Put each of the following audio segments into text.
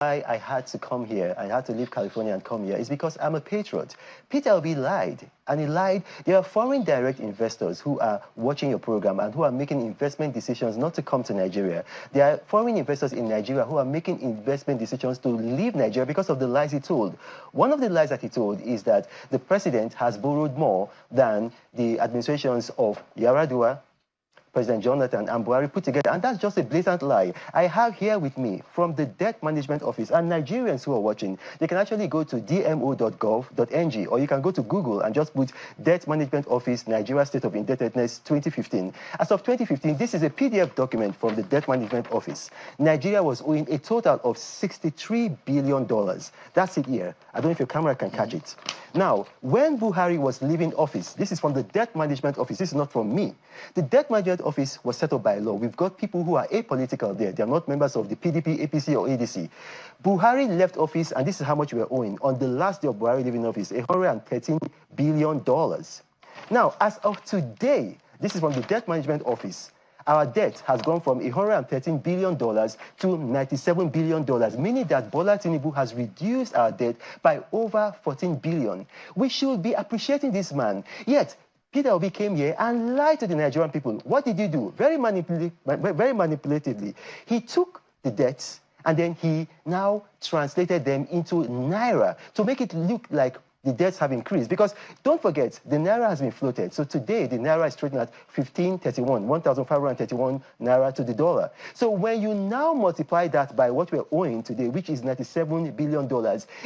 why I had to come here, I had to leave California and come here, is because I'm a patriot. Peter Obi lied, and he lied. There are foreign direct investors who are watching your program and who are making investment decisions not to come to Nigeria. There are foreign investors in Nigeria who are making investment decisions to leave Nigeria because of the lies he told. One of the lies that he told is that the president has borrowed more than the administrations of Yar'Adua, President Jonathan and Buhari put together, and that's just a blatant lie. I have here with me from the Debt Management Office, and Nigerians who are watching, they can actually go to dmo.gov.ng, or you can go to Google and just put Debt Management Office, Nigeria State of Indebtedness 2015. As of 2015, this is a PDF document from the Debt Management Office. Nigeria was owing a total of $63 billion. That's it here. I don't know if your camera can catch it. Now, when Buhari was leaving office, this is from the Debt Management Office, this is not from me. The Debt Management Office was set up by law. We've got people who are apolitical there. They are not members of the PDP, APC, or ADC. Buhari left office, and this is how much we were owing. On the last day of Buhari leaving office, $113 billion. Now, as of today, this is from the Debt Management Office, our debt has gone from $113 billion to $97 billion, meaning that Bola Tinubu has reduced our debt by over $14 billion. We should be appreciating this man. Yet, Peter Obi came here and lied to the Nigerian people. What did he do? Very manipulatively. He took the debts and then he now translated them into Naira to make it look like the debts have increased. Because don't forget, the Naira has been floated. So today, the Naira is trading at 1,531 Naira to the dollar. So when you now multiply that by what we're owing today, which is $97 billion,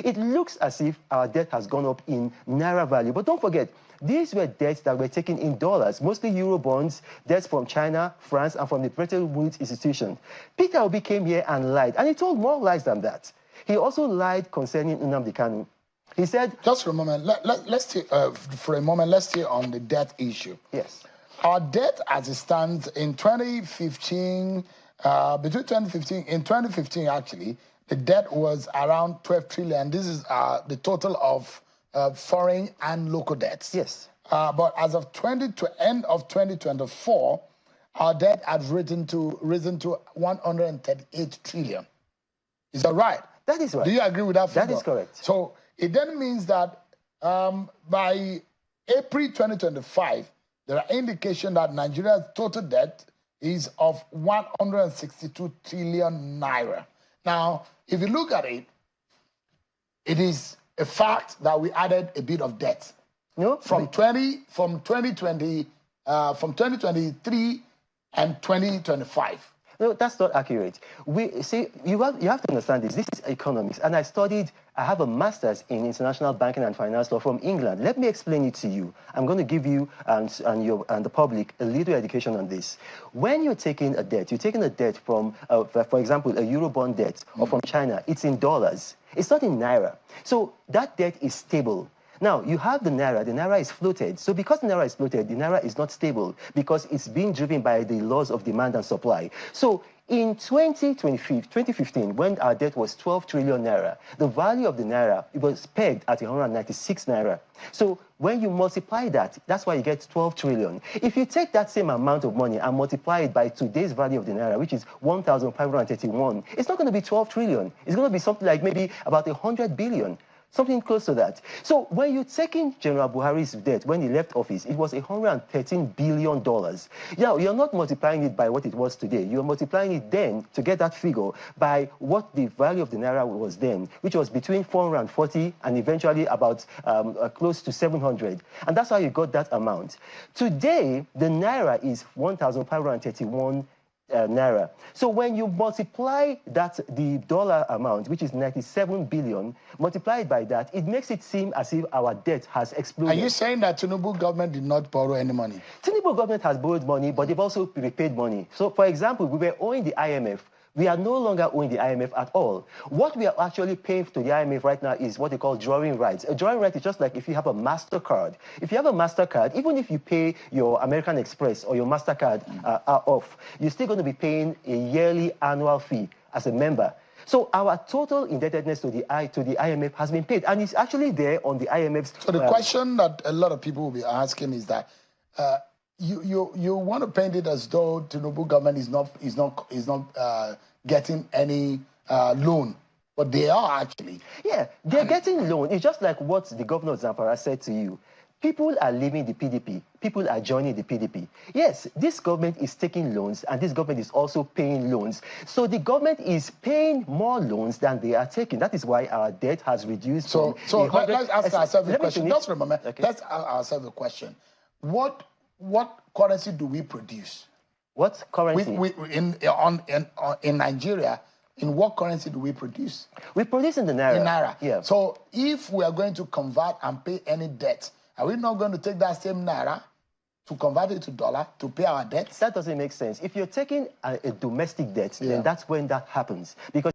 it looks as if our debt has gone up in Naira value. But don't forget, these were debts that were taken in dollars, mostly Euro bonds, debts from China, France, and from the Bretton Woods institution. Peter Obi came here and lied, and he told more lies than that. He also lied concerning Nnamdi Kanu. He said... Just for a moment, let's stay on the debt issue. Yes. Our debt as it stands in 2015, in 2015 actually, the debt was around 12 trillion. This is the total of foreign and local debts. Yes. But as of end of 2024, our debt has risen to 138 trillion. Is that right? That is right. Do you agree with that figure? That is correct. So it then means that by April 2025, there are indications that Nigeria's total debt is of 162 trillion naira. Now, if you look at it, it is a fact that we added a bit of debt. No, from 2023 and 2025. No, that's not accurate. You have to understand this. This is economics, and I have a master's in international banking and finance law from England. Let me explain it to you. I'm going to give you and the public a little education on this. When you're taking a debt, from, for example, a Eurobond debt, or from China, it's in dollars. It's not in Naira. So that debt is stable. Now, you have the Naira is floated. So because the Naira is floated, the Naira is not stable because it's being driven by the laws of demand and supply. So in 2015, when our debt was 12 trillion Naira, the value of the Naira, it was pegged at 196 Naira. So when you multiply that, that's why you get 12 trillion. If you take that same amount of money and multiply it by today's value of the Naira, which is 1,531, it's not going to be 12 trillion. It's going to be something like maybe about 100 billion. Something close to that. So when you're taking General Buhari's debt, when he left office, it was $113 billion. Now, you're not multiplying it by what it was today. You're multiplying it then to get that figure by what the value of the Naira was then, which was between 440 and eventually about close to 700. And that's how you got that amount. Today, the Naira is 1,531 Naira. So when you multiply that, the dollar amount, which is 97 billion, multiplied by that, it makes it seem as if our debt has exploded. Are you saying that Tinubu government did not borrow any money? Tinubu government has borrowed money, but they've also repaid money. So, for example, we were owing the IMF. We are no longer owing the IMF at all. What we are actually paying to the IMF right now is what they call drawing rights. A drawing right is just like if you have a MasterCard. If you have a MasterCard, even if you pay your American Express or your MasterCard off, you're still going to be paying a yearly annual fee as a member. So our total indebtedness to the IMF has been paid, and it's actually there on the IMF's... So the question that a lot of people will be asking is that you want to paint it as though Tinubu government is not getting any loan But they are actually. Yeah, they're getting loan. It's just like what the governor of Zamfara said to you. People are leaving the PDP. People are joining the PDP. Yes, this government is taking loans, and this government is also paying loans. So the government is paying more loans than they are taking. That is why our debt has reduced. So let's ask ourselves a question. Just for a moment. Okay. Let's ask ourselves a question. What currency do we produce? What currency? In Nigeria, in what currency do we produce? We produce in the Naira. In Naira. Yeah. So if we are going to convert and pay any debt, are we not going to take that same Naira to convert it to dollar to pay our debts? That doesn't make sense. If you're taking a domestic debt, then that's when that happens. Because